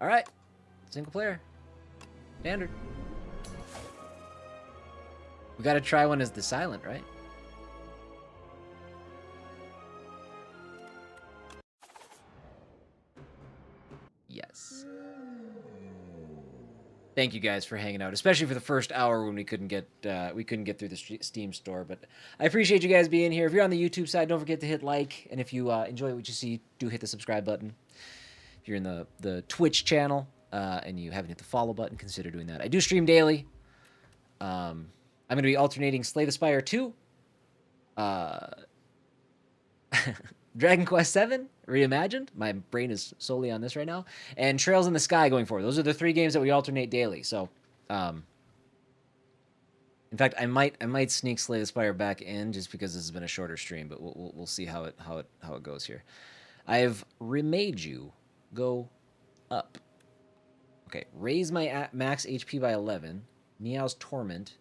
All right. Single player. Standard. We got to try one as the silent, right? Yes. Thank you guys for hanging out, especially for the first hour when we couldn't get through the Steam store. But I appreciate you guys being here. If you're on the YouTube side, don't forget to hit like, and if you enjoy what you see, do hit the subscribe button. If you're in the Twitch channel and you haven't hit the follow button, consider doing that. I do stream daily. I'm going to be alternating Slay the Spire 2, Dragon Quest 7 Reimagined. My brain is solely on this right now. And Trails in the Sky going forward. Those are the 3 games that we alternate daily. So, in fact, I might sneak Slay the Spire back in just because this has been a shorter stream, but we'll see how it goes here. I've remade you go up. Okay, raise my max HP by 11. Niao's Torment.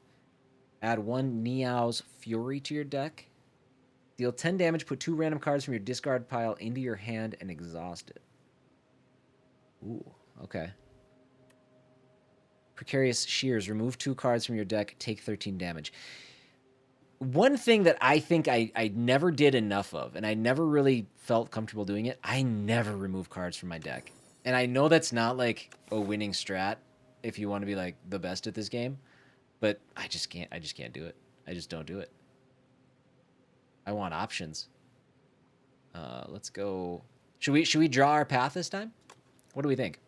Add 1 Niao's Fury to your deck. Deal 10 damage, put 2 random cards from your discard pile into your hand, and exhaust it. Ooh, okay. Precarious Shears. Remove 2 cards from your deck, take 13 damage. One thing that I think I never did enough of, and I never really felt comfortable doing it, I never remove cards from my deck. And I know that's not like a winning strat if you want to be like the best at this game, but I just can't do it. I just don't do it. I want options. Let's go. Should we draw our path this time? What do we think?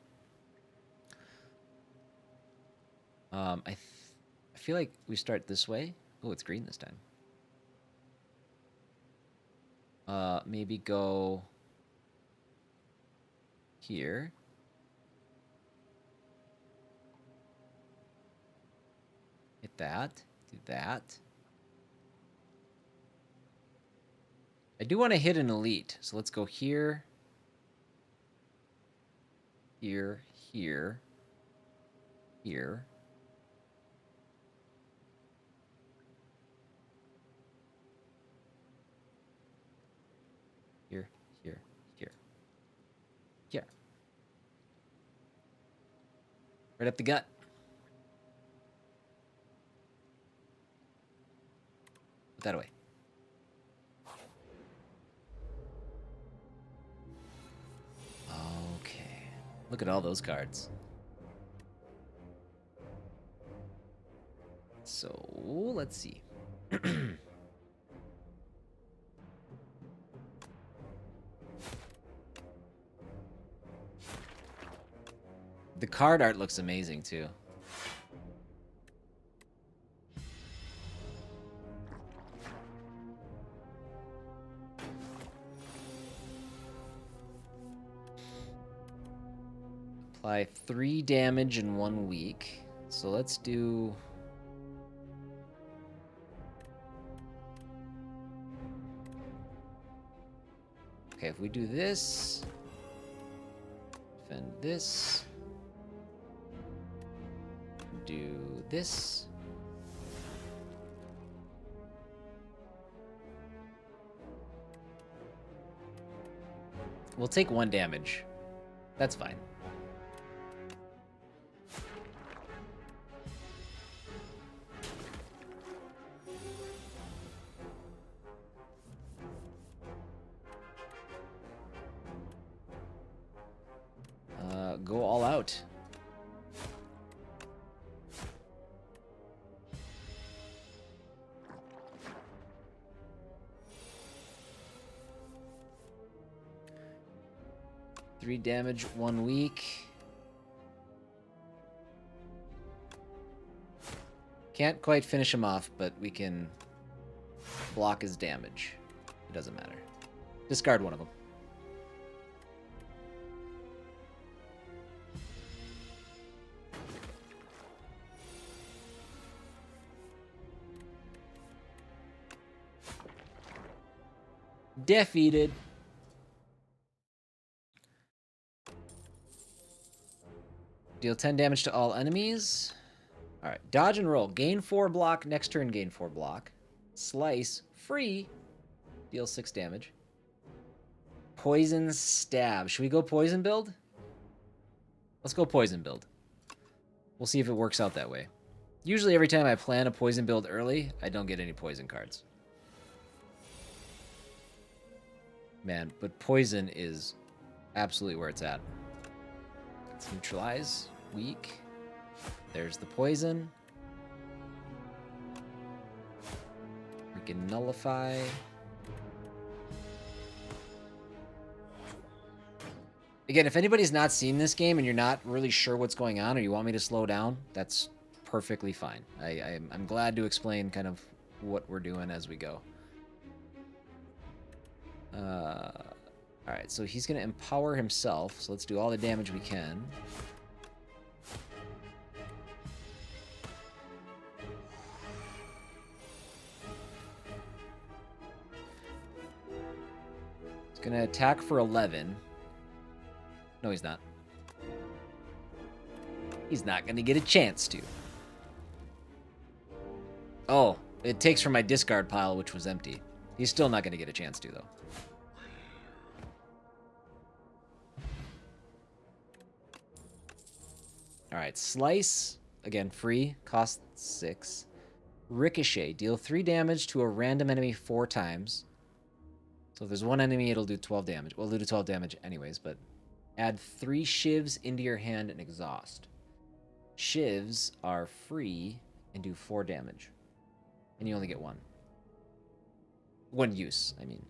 I feel like we start this way. Oh, it's green this time. Maybe go here. Hit that. Do that. I do want to hit an elite, so let's go here, here, here, here. Here, here, here, here. Right up the gut. Put that away. Okay. Look at all those cards. So, let's see. The card art looks amazing, too. Apply 3 damage in 1 week. So let's do... Okay, if we do this... Defend this... Do this... We'll take 1 damage. That's fine. Go all out. Three damage, 1 week. Can't quite finish him off, but we can block his damage. It doesn't matter. Discard one of them. Defeated. Deal 10 damage to all enemies. Alright, dodge and roll. Gain 4 block, next turn gain 4 block. Slice, free. Deal 6 damage. Poison stab. Should we go poison build? Let's go poison build. We'll see if it works out that way. Usually every time I plan a poison build early, I don't get any poison cards. Man, but poison is absolutely where it's at. Let's neutralize. Weak. There's the poison. We can nullify. Again, if anybody's not seen this game and you're not really sure what's going on or you want me to slow down, that's perfectly fine. I'm glad to explain kind of what we're doing as we go. Alright, so he's going to empower himself, so let's do all the damage we can. He's going to attack for 11. No, he's not. He's not going to get a chance to. Oh, it takes from my discard pile, which was empty. He's still not going to get a chance to, though. Alright, Slice. Again, free. Cost 6. Ricochet. Deal 3 damage to a random enemy 4 times. So if there's one enemy, it'll do 12 damage. Well, it'll do 12 damage anyways, but... Add 3 shivs into your hand and exhaust. Shivs are free and do 4 damage. And you only get 1. 1 use, I mean.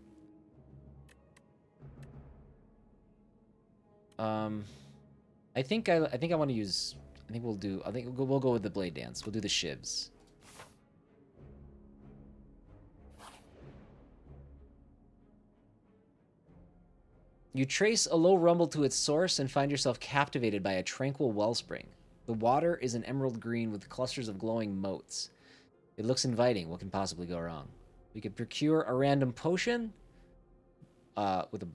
I think I want to use... I think we'll go with the Blade Dance. We'll do the shivs. You trace a low rumble to its source and find yourself captivated by a tranquil wellspring. The water is an emerald green with clusters of glowing motes. It looks inviting. What can possibly go wrong? We could procure a random potion with a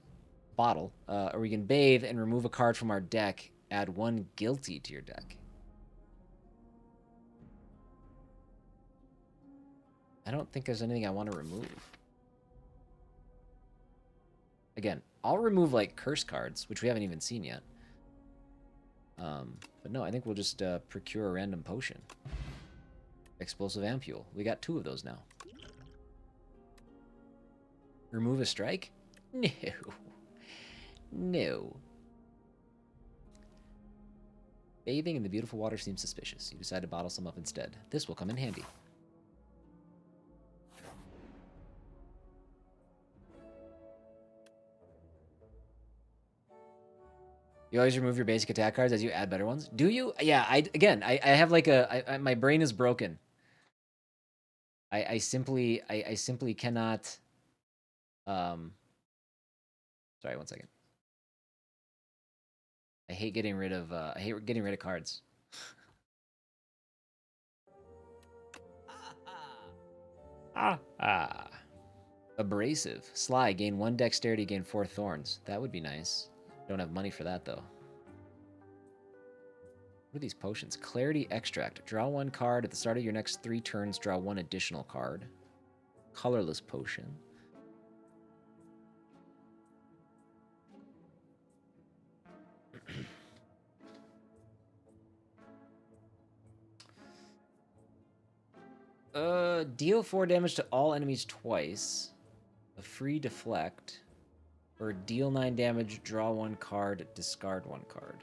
bottle, or we can bathe and remove a card from our deck. Add 1 guilty to your deck. I don't think there's anything I want to remove. Again, I'll remove, like, curse cards, which we haven't even seen yet. But no, I think we'll just procure a random potion. Explosive Ampule. We got 2 of those now. Remove a strike? No. No. Bathing in the beautiful water seems suspicious. You decide to bottle some up instead. This will come in handy. You always remove your basic attack cards as you add better ones? Do you? Yeah, I have like my brain is broken. I simply cannot sorry, 1 second. I hate getting rid of cards. Abrasive. Sly, gain 1 dexterity, gain 4 thorns. That would be nice. Don't have money for that, though. What are these potions? Clarity Extract. Draw 1 card. At the start of your next 3 turns, draw 1 additional card. Colorless Potion. Deal 4 damage to all enemies twice. A free deflect. Or deal 9 damage, draw 1 card, discard 1 card.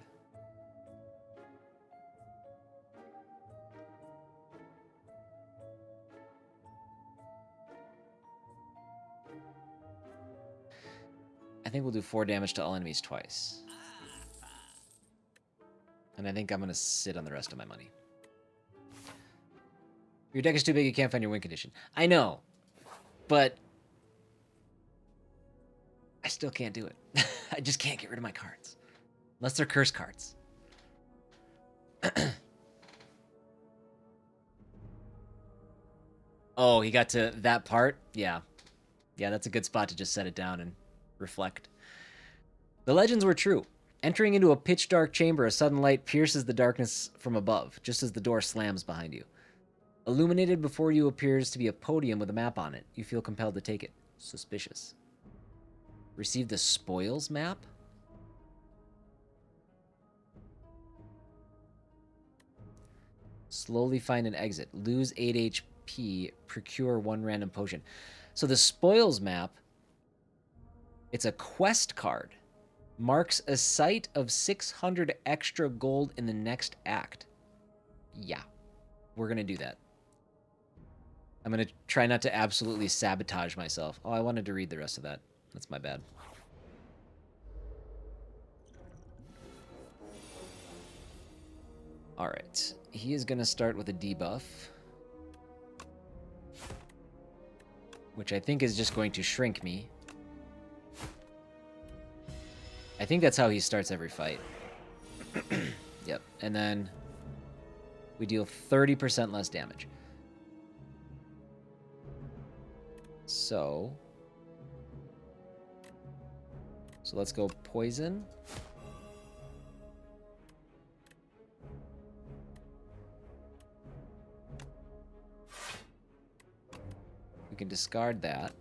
I think we'll do 4 damage to all enemies twice. And I think I'm going to sit on the rest of my money. Your deck is too big, you can't find your win condition. I know, but I still can't do it. I just can't get rid of my cards. Unless they're curse cards. Oh, he got to that part? Yeah. Yeah, that's a good spot to just set it down and reflect. The legends were true. Entering into a pitch-dark chamber, a sudden light pierces the darkness from above, just as the door slams behind you. Illuminated before you appears to be a podium with a map on it. You feel compelled to take it. Suspicious. Receive the spoils map? Slowly find an exit. Lose 8 HP. Procure 1 random potion. So the spoils map, it's a quest card. Marks a site of 600 extra gold in the next act. Yeah, we're going to do that. I'm going to try not to absolutely sabotage myself. Oh, I wanted to read the rest of that. That's my bad. All right. He is going to start with a debuff, which I think is just going to shrink me. I think that's how he starts every fight. Yep. And then we deal 30% less damage. So let's go poison. We can discard that.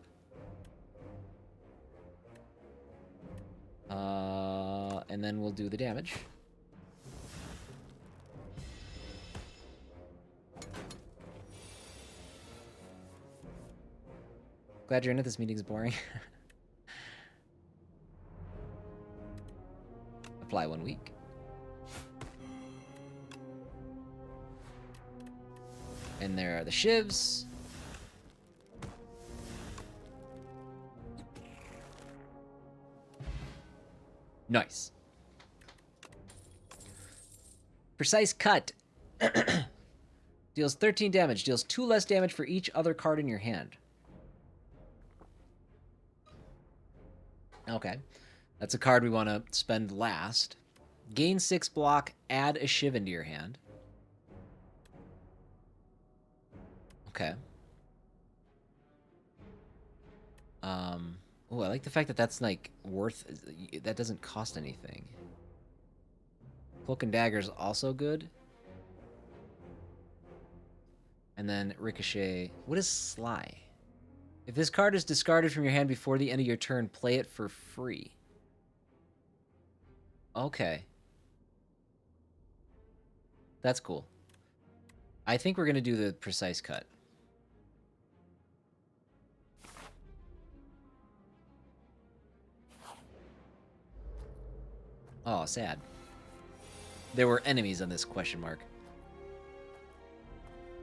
And then we'll do the damage. Glad you're in it. This meeting's boring. Apply 1 week. And there are the shivs. Nice. Precise cut. Deals 13 damage. Deals 2 less damage for each other card in your hand. Okay. That's a card we want to spend last. Gain 6 block. Add a shiv into your hand. Okay. Oh, I like the fact that that's like worth. That doesn't cost anything. Cloak and dagger is also good. And then ricochet. What is sly? If this card is discarded from your hand before the end of your turn, play it for free. Okay. That's cool. I think we're going to do the precise cut. Oh, sad. There were enemies on this question mark.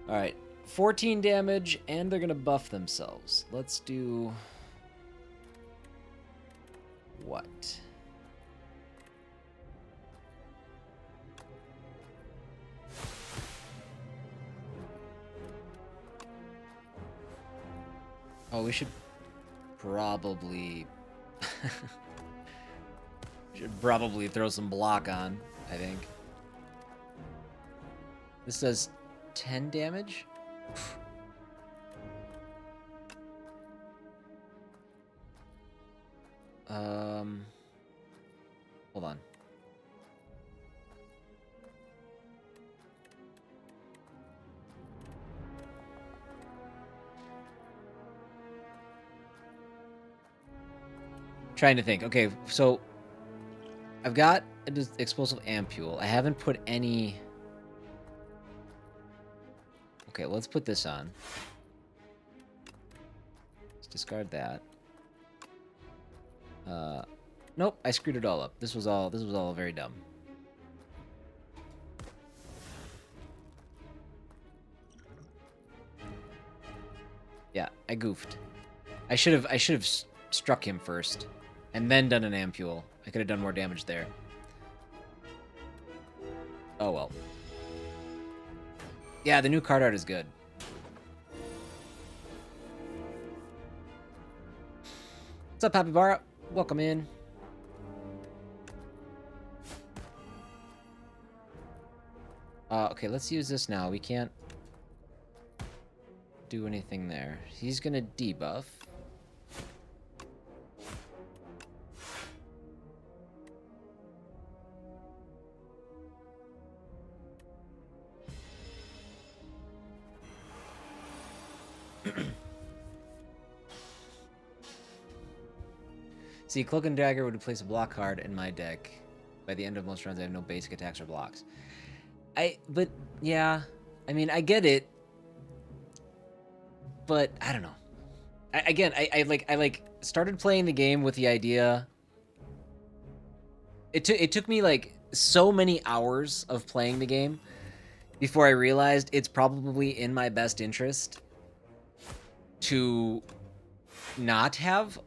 Alright. 14 damage, and they're going to buff themselves. Let's do... what? Oh, we should probably... should probably throw some block on, I think. This does 10 damage? Hold on. Trying to think. Okay, so I've got an explosive ampule. I haven't put any... Okay, let's put this on. Let's discard that. Nope, I screwed it all up. This was all very dumb. Yeah, I goofed. I should have struck him first and then done an ampule. I could have done more damage there. Oh well. Yeah, the new card art is good. What's up, Happy Bara? Welcome in. Okay, let's use this now. We can't do anything there. He's gonna debuff. See, Cloak and Dagger would place a block card in my deck. By the end of most rounds, I have no basic attacks or blocks. But yeah, I mean, I get it, but I don't know. I started playing the game with the idea. It took me like so many hours of playing the game before I realized it's probably in my best interest to not have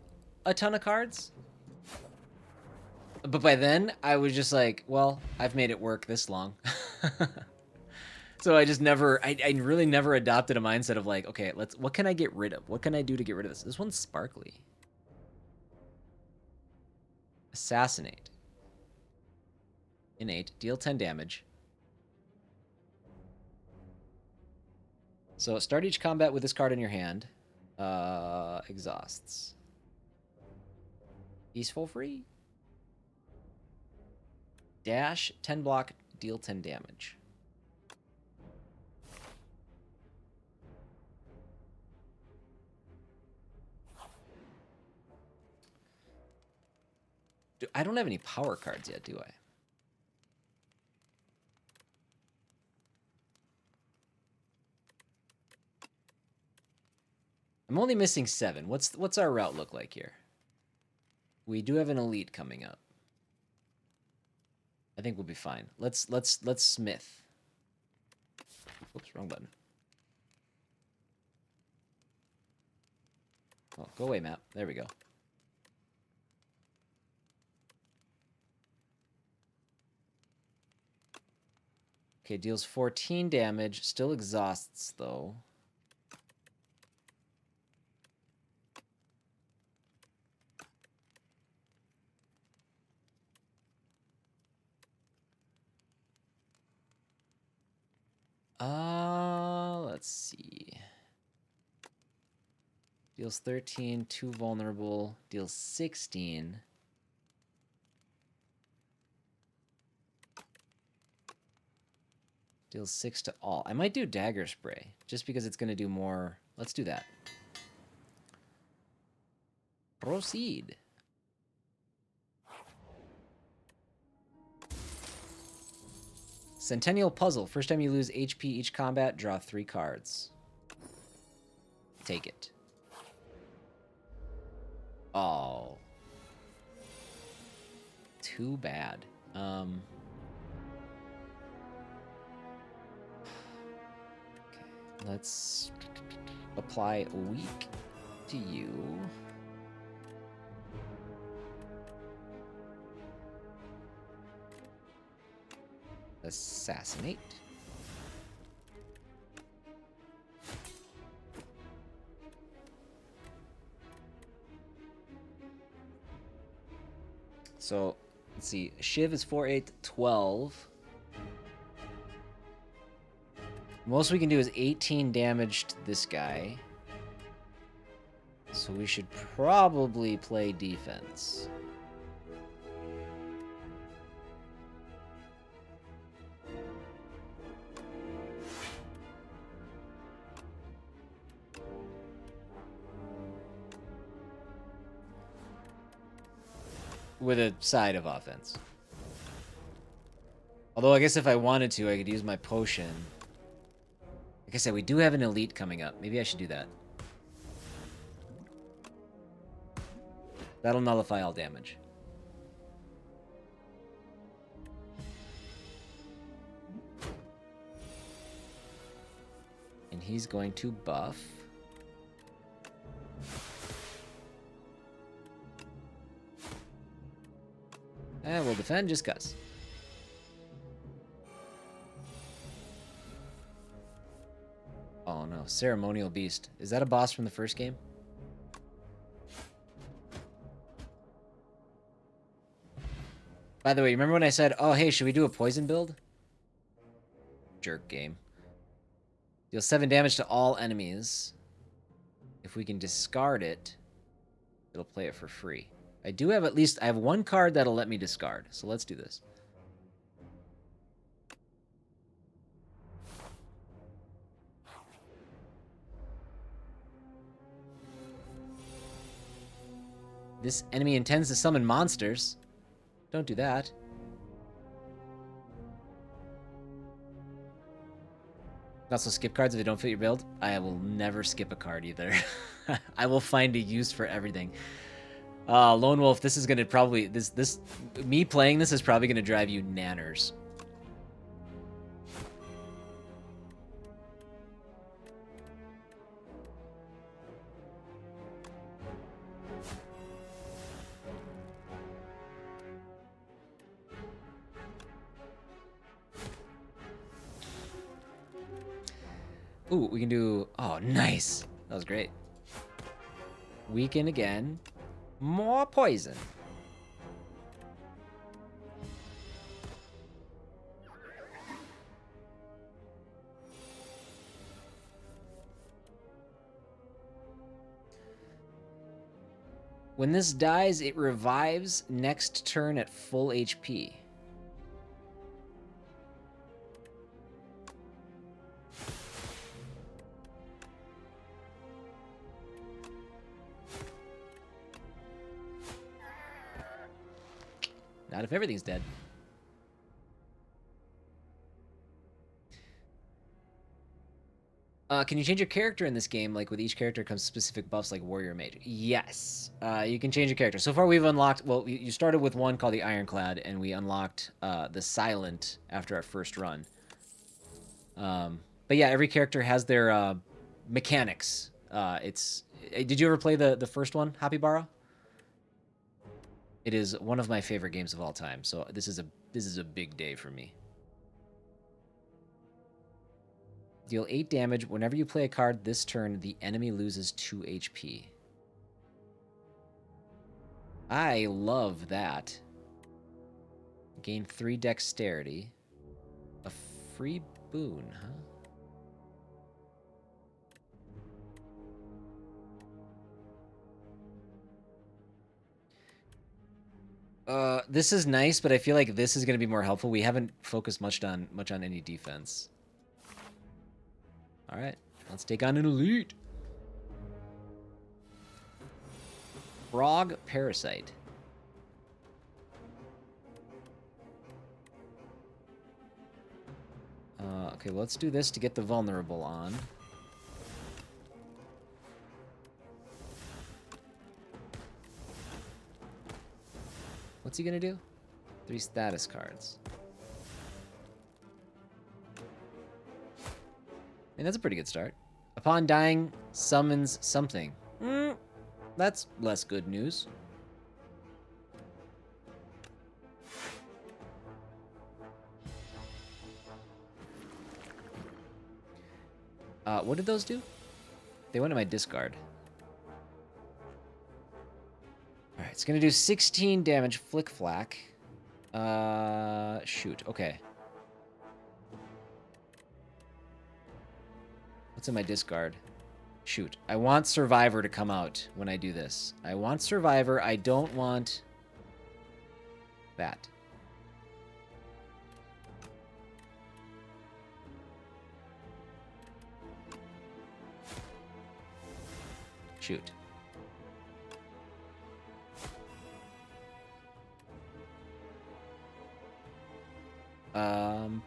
a ton of cards. But by then, I was just like, well, I've made it work this long. So I just never, I really never adopted a mindset of like, okay, what can I get rid of? What can I do to get rid of this? This one's sparkly. Assassinate. Innate. Deal 10 damage. So start each combat with this card in your hand. Exhausts. Peaceful free. Dash, 10 block, deal 10 damage. I don't have any power cards yet, do I? I'm only missing 7. What's our route look like here? We do have an elite coming up. I think we'll be fine. Let's smith. Oops, wrong button. Oh, go away, map. There we go. Okay, deals 14 damage. Still exhausts, though. Let's see. Deals 13, 2 vulnerable. Deals 16. Deals 6 to all. I might do dagger spray, just because it's going to do more. Let's do that. Proceed. Centennial Puzzle. First time you lose HP each combat, draw 3 cards. Take it. Oh. Too bad. Okay. Let's apply a week to you. Assassinate. So, let's see. Shiv is 4, 8, 12. Most we can do is 18 damage to this guy. So we should probably play defense. With a side of offense. Although I guess if I wanted to, I could use my potion. Like I said, we do have an elite coming up. Maybe I should do that. That'll nullify all damage. And he's going to buff. And we'll defend just cuz. Oh no, Ceremonial Beast. Is that a boss from the first game? By the way, remember when I said, oh hey, should we do a poison build? Jerk game. Deal 7 damage to all enemies. If we can discard it, it'll play it for free. I do have I have 1 card that'll let me discard, so let's do this. This enemy intends to summon monsters. Don't do that. Also, skip cards if they don't fit your build. I will never skip a card either. I will find a use for everything. Lone Wolf, this is gonna probably me playing this is probably gonna drive you nanners. Ooh, we can do... Oh, nice. That was great. Weaken again. More poison. When this dies, it revives next turn at full HP. Not if everything's dead. Can you change your character in this game? Like with each character comes specific buffs like Warrior Mage. Yes, you can change your character. So far we've unlocked, well, you started with one called the Ironclad, and we unlocked the Silent after our first run. But yeah, every character has their mechanics. Did you ever play the first one, Happy Bara? It is one of my favorite games of all time, so this is a big day for me. Deal 8 damage. Whenever you play a card this turn, the enemy loses 2 HP. I love that. Gain 3 dexterity. A free boon, huh? This is nice, but I feel like this is going to be more helpful. We haven't focused much on any defense. All right, let's take on an elite. Frog Parasite. Okay, let's do this to get the vulnerable on. What's he gonna do? 3 status cards. And that's a pretty good start. Upon dying, summons something. That's less good news. What did those do? They went to my discard. Alright, it's gonna do 16 damage, Flick Flack. Shoot, okay. What's in my discard? Shoot, I want Survivor to come out when I do this. I want Survivor, I don't want... that. Shoot.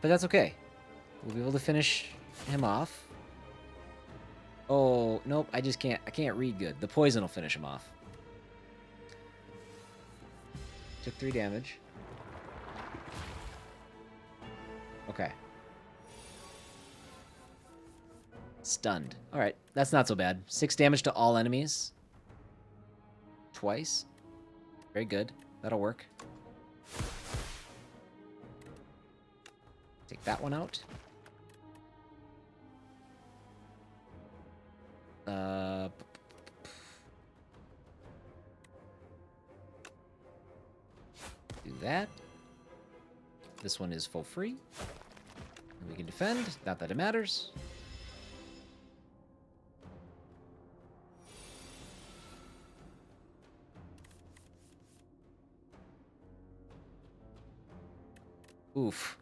But that's okay. We'll be able to finish him off. Oh, nope, I can't read good. The poison will finish him off. Took 3 damage. Okay. Stunned. Alright, that's not so bad. 6 damage to all enemies. Twice. Very good. That'll work. Take that one out. Do that. This one is full free. And we can defend. Not that it matters. Oof.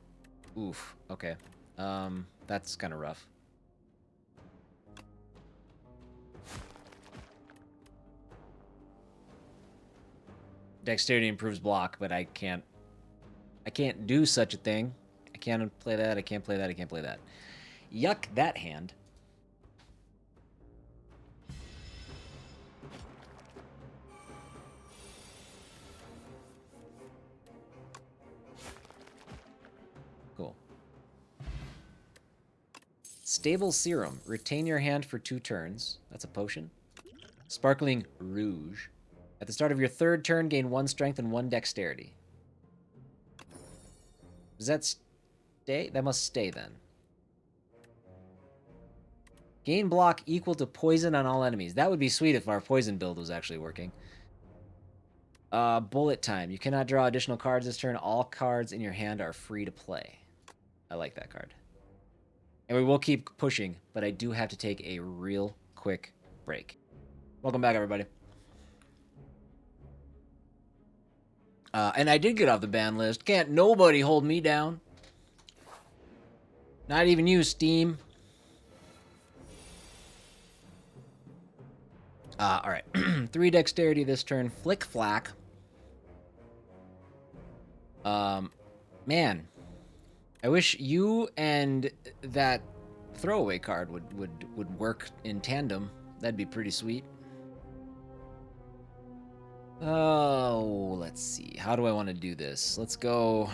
Oof. Okay. That's kind of rough. Dexterity improves block, but I can't do such a thing. I can't play that, I can't play that, I can't play that. Yuck, that hand. Cool. Stable Serum. Retain your hand for 2 turns. That's a potion. Sparkling Rouge. At the start of your 3rd turn, gain 1 strength and 1 dexterity. Does that stay? That must stay then. Gain block equal to poison on all enemies. That would be sweet if our poison build was actually working. Bullet time. You cannot draw additional cards this turn. All cards in your hand are free to play. I like that card. And we will keep pushing, but I do have to take a real quick break. Welcome back, everybody. And I did get off the ban list. Can't nobody hold me down. Not even you, Steam. Alright. 3 dexterity this turn. Flick Flack. Man. I wish you and that throwaway card would work in tandem. That'd be pretty sweet. Oh, let's see. How do I want to do this? Let's go...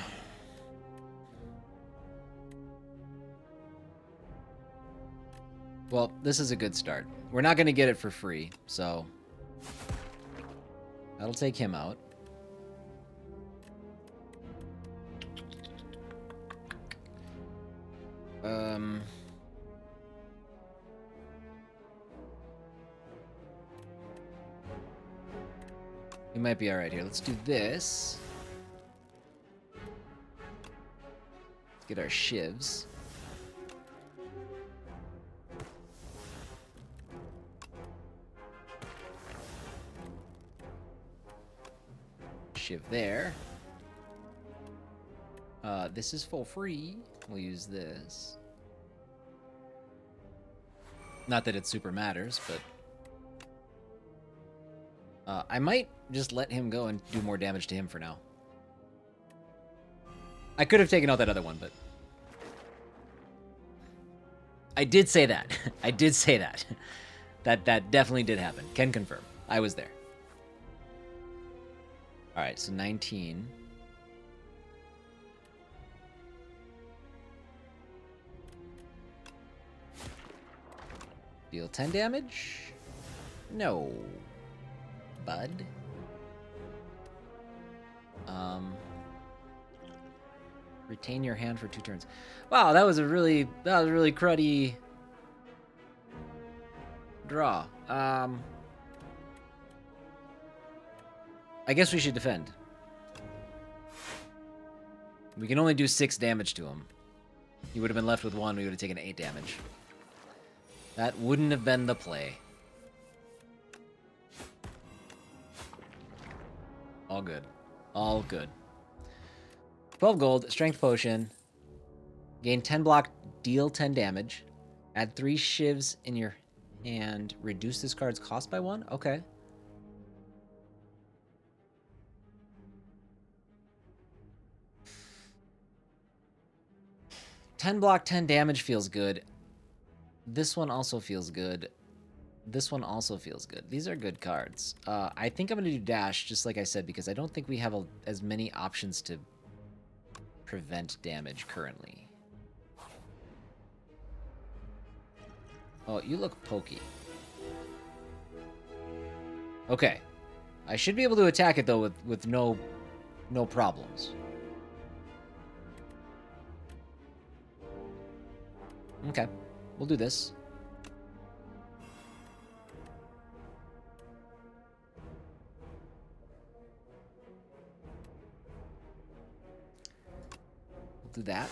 Well, this is a good start. We're not going to get it for free, so... That'll take him out. We might be alright here. Let's do this. Let's get our shivs. Shiv there. This is for free. We'll use this. Not that it super matters, but... I might just let him go and do more damage to him for now. I could have taken out that other one, but... I did say that. I did say that. That definitely did happen. Can confirm. I was there. Alright, so 19. Deal 10 damage? No. Bud. Retain your hand for 2 turns. Wow, that was a really cruddy draw. I guess we should defend. We can only do 6 damage to him. He would have been left with 1, we would have taken 8 damage. That wouldn't have been the play. All good. All good. 12 gold, strength potion. Gain 10 block, deal 10 damage. Add 3 shivs in your hand. Reduce this card's cost by 1? Okay. $10 block, 10 damage feels good. This one also feels good. This one also feels good. These are good cards. I think I'm going to do dash, just like I said, because I don't think we have as many options to prevent damage currently. Oh, you look pokey. Okay. I should be able to attack it, though, with no problems. Okay. We'll do this. We'll do that.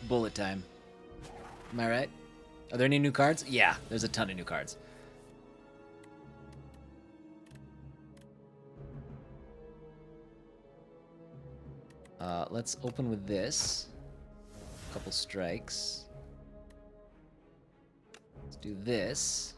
Bullet time. Am I right? Are there any new cards? Yeah, there's a ton of new cards. Let's open with this. A couple strikes. Let's do this.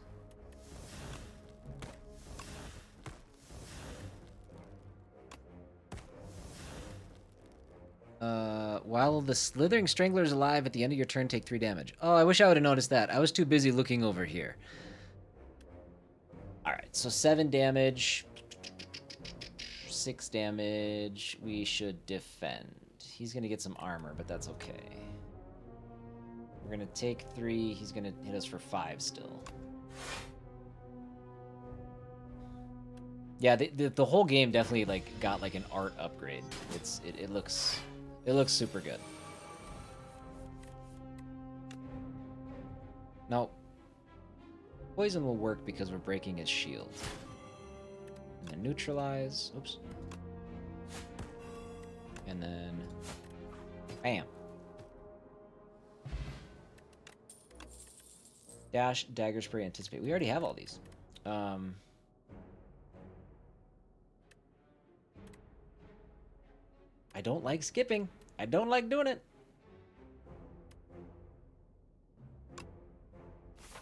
While the Slithering Strangler is alive, at the end of your turn, take 3 damage. Oh, I wish I would have noticed that. I was too busy looking over here. Alright, so 7 damage. 6 damage. We should defend. He's going to get some armor, but that's okay. We're going to take 3. He's going to hit us for 5 still. Yeah, the whole game definitely like got like an art upgrade. It looks super good. Now, poison will work because we're breaking his shield. And then neutralize. Oops. And then bam. Dash, dagger spray, anticipate. We already have all these. I don't like skipping. I don't like doing it.